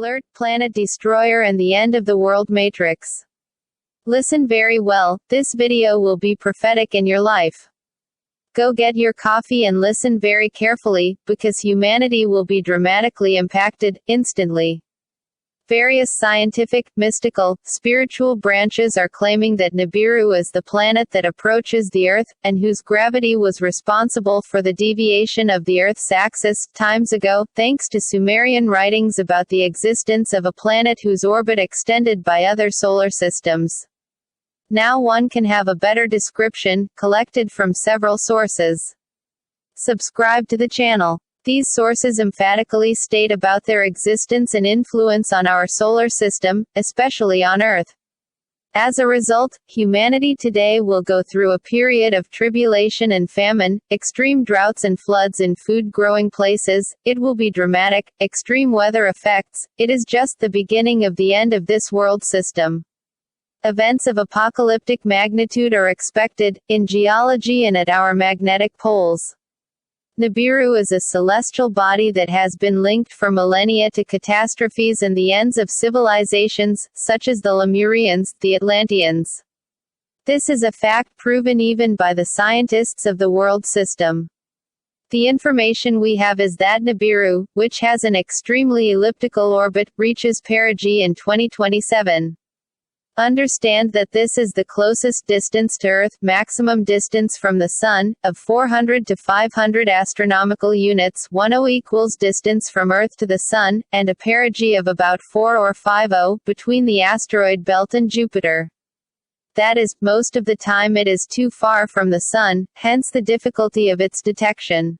Alert, planet destroyer and the end of the world matrix. Listen very well, this video will be prophetic in your life. Go get your coffee and listen very carefully, because humanity will be dramatically impacted, instantly. Various scientific, mystical, spiritual branches are claiming that Nibiru is the planet that approaches the Earth, and whose gravity was responsible for the deviation of the Earth's axis, times ago, thanks to Sumerian writings about the existence of a planet whose orbit extended by other solar systems. Now one can have a better description, collected from several sources. Subscribe to the channel. These sources emphatically state about their existence and influence on our solar system, especially on Earth. As a result, humanity today will go through a period of tribulation and famine, extreme droughts and floods in food-growing places. It will be dramatic, extreme weather effects. It is just the beginning of the end of this world system. Events of apocalyptic magnitude are expected, in geology and at our magnetic poles. Nibiru is a celestial body that has been linked for millennia to catastrophes and the ends of civilizations, such as the Lemurians, the Atlanteans. This is a fact proven even by the scientists of the world system. The information we have is that Nibiru, which has an extremely elliptical orbit, reaches perigee in 2027. Understand that this is the closest distance to Earth, maximum distance from the Sun, of 400 to 500 astronomical units, 10 equals distance from Earth to the Sun, and a perigee of about 4 or 50, between the asteroid belt and Jupiter. That is, most of the time it is too far from the Sun, hence the difficulty of its detection.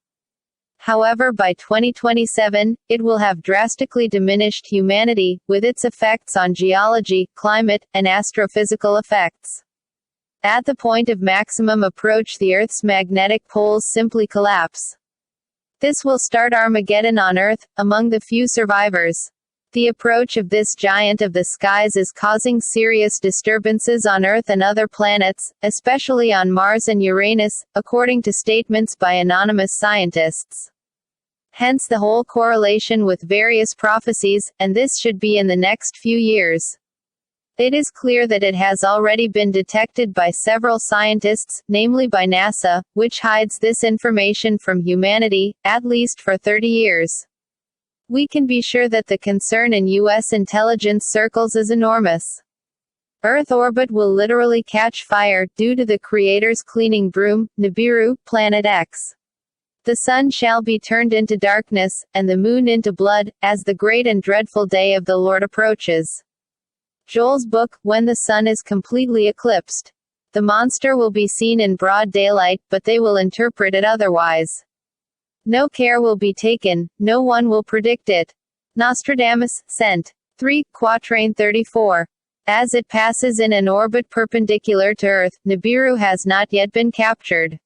However, by 2027, it will have drastically diminished humanity, with its effects on geology, climate, and astrophysical effects. At the point of maximum approach, the Earth's magnetic poles simply collapse. This will start Armageddon on Earth, among the few survivors. The approach of this giant of the skies is causing serious disturbances on Earth and other planets, especially on Mars and Uranus, according to statements by anonymous scientists. Hence the whole correlation with various prophecies, and this should be in the next few years. It is clear that it has already been detected by several scientists, namely by NASA, which hides this information from humanity, at least for 30 years. We can be sure that the concern in U.S. intelligence circles is enormous. Earth orbit will literally catch fire, due to the Creator's cleaning broom, Nibiru, Planet X. The sun shall be turned into darkness, and the moon into blood, as the great and dreadful day of the Lord approaches. Joel's book, When the Sun is Completely Eclipsed. The monster will be seen in broad daylight, but they will interpret it otherwise. No care will be taken, no one will predict it. Nostradamus, Cent. 3, Quatrain 34. As it passes in an orbit perpendicular to Earth, Nibiru has not yet been captured.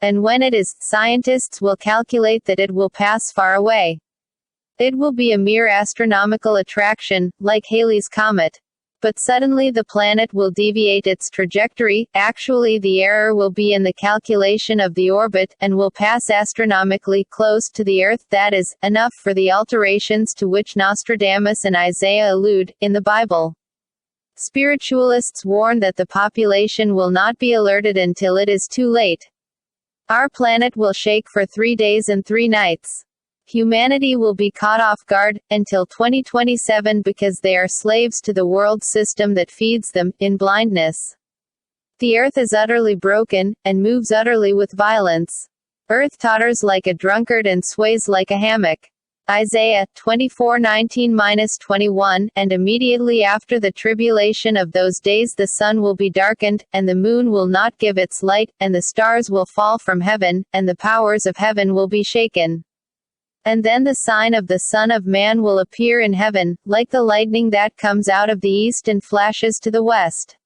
And when it is, scientists will calculate that it will pass far away. It will be a mere astronomical attraction, like Halley's Comet. But suddenly the planet will deviate its trajectory. Actually, the error will be in the calculation of the orbit, and will pass astronomically close to the Earth. That is, enough for the alterations to which Nostradamus and Isaiah allude, in the Bible. Spiritualists warn that the population will not be alerted until it is too late. Our planet will shake for 3 days and 3 nights. Humanity will be caught off guard, until 2027 because they are slaves to the world system that feeds them, in blindness. The Earth is utterly broken, and moves utterly with violence. Earth totters like a drunkard and sways like a hammock. Isaiah 24:19-21. And immediately after the tribulation of those days the sun will be darkened, and the moon will not give its light, and the stars will fall from heaven, and the powers of heaven will be shaken. And then the sign of the Son of Man will appear in heaven, like the lightning that comes out of the east and flashes to the west.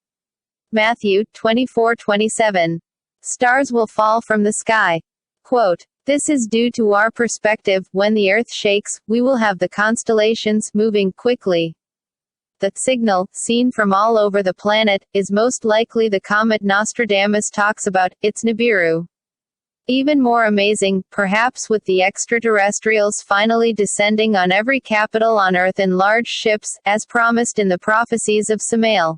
Matthew 24:27. Stars will fall from the sky. Quote, this is due to our perspective. When the earth shakes, we will have the constellations moving quickly. The signal, seen from all over the planet, is most likely the comet Nostradamus talks about. It's Nibiru. Even more amazing, perhaps, with the extraterrestrials finally descending on every capital on Earth in large ships, as promised in the prophecies of Samael.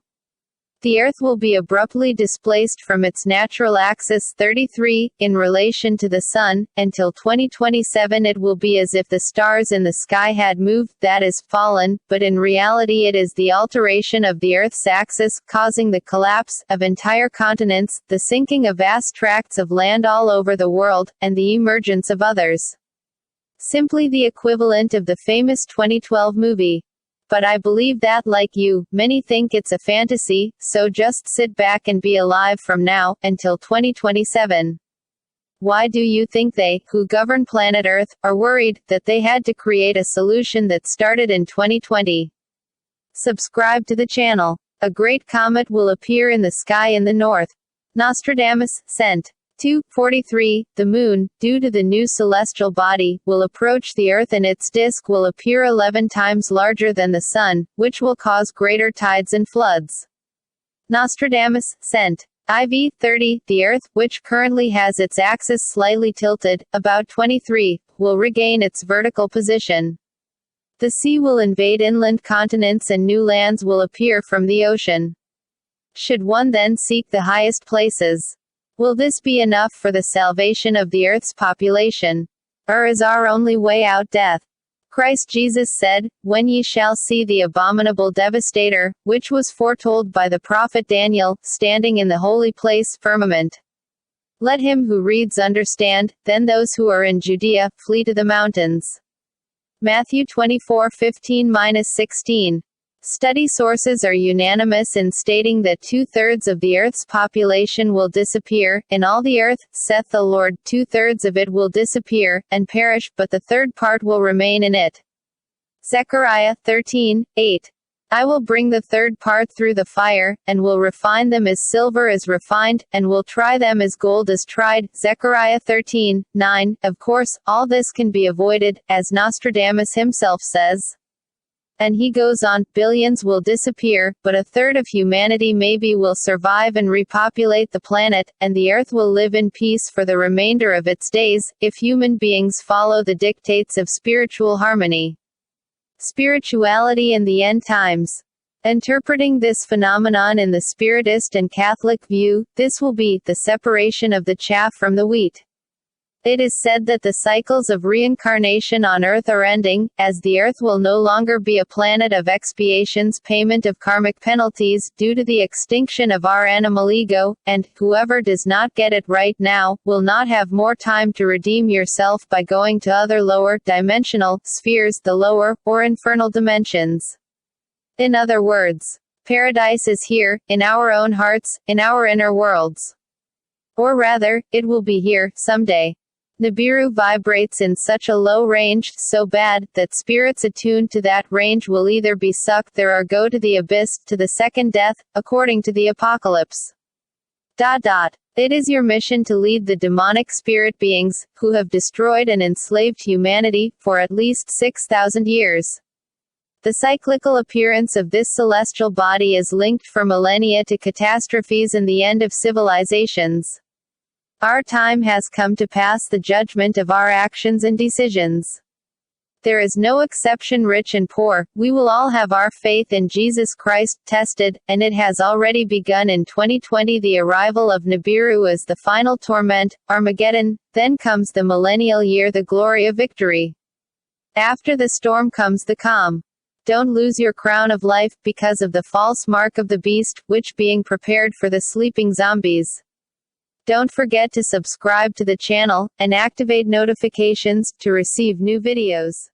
The Earth will be abruptly displaced from its natural axis 33, in relation to the Sun. Until 2027 it will be as if the stars in the sky had moved, that is, fallen, but in reality it is the alteration of the Earth's axis, causing the collapse of entire continents, the sinking of vast tracts of land all over the world, and the emergence of others. Simply the equivalent of the famous 2012 movie. But I believe that, like you, many think it's a fantasy, so just sit back and be alive from now, until 2027. Why do you think they, who govern planet Earth, are worried that they had to create a solution that started in 2020? Subscribe to the channel. A great comet will appear in the sky in the north. Nostradamus, sent. 2:43, the Moon, due to the new celestial body, will approach the Earth and its disk will appear 11 times larger than the Sun, which will cause greater tides and floods. Nostradamus, sent. IV 30, the Earth, which currently has its axis slightly tilted, about 23, will regain its vertical position. The sea will invade inland continents and new lands will appear from the ocean. Should one then seek the highest places? Will this be enough for the salvation of the Earth's population? Or is our only way out death? Christ Jesus said, "When ye shall see the abominable devastator, which was foretold by the prophet Daniel, standing in the holy place firmament. Let him who reads understand, then those who are in Judea, flee to the mountains." Matthew 24:15-16. Study sources are unanimous in stating that 2/3 of the Earth's population will disappear. In all the earth, saith the Lord, 2/3 of it will disappear, and perish, but the third part will remain in it. Zechariah 13:8. I will bring the third part through the fire, and will refine them as silver is refined, and will try them as gold is tried. Zechariah 13:9. Of course, all this can be avoided, as Nostradamus himself says. And he goes on, billions will disappear, but a third of humanity maybe will survive and repopulate the planet, and the Earth will live in peace for the remainder of its days, if human beings follow the dictates of spiritual harmony. Spirituality and the End Times. Interpreting this phenomenon in the Spiritist and Catholic view, this will be the separation of the chaff from the wheat. It is said that the cycles of reincarnation on Earth are ending, as the Earth will no longer be a planet of expiations, payment of karmic penalties, due to the extinction of our animal ego, and, whoever does not get it right now, will not have more time to redeem yourself by going to other lower, dimensional, spheres, the lower, or infernal dimensions. In other words, paradise is here, in our own hearts, in our inner worlds. Or rather, it will be here, someday. Nibiru vibrates in such a low range, so bad, that spirits attuned to that range will either be sucked there or go to the abyss, to the second death, according to the Apocalypse. It is your mission to lead the demonic spirit beings, who have destroyed and enslaved humanity, for at least 6,000 years. The cyclical appearance of this celestial body is linked for millennia to catastrophes and the end of civilizations. Our time has come to pass the judgment of our actions and decisions. There is no exception, rich and poor, we will all have our faith in Jesus Christ tested, and it has already begun in 2020. The arrival of Nibiru is the final torment, Armageddon, then comes the millennial year, the glory of victory. After the storm comes the calm. Don't lose your crown of life, because of the false mark of the beast, which being prepared for the sleeping zombies. Don't forget to subscribe to the channel, and activate notifications, to receive new videos.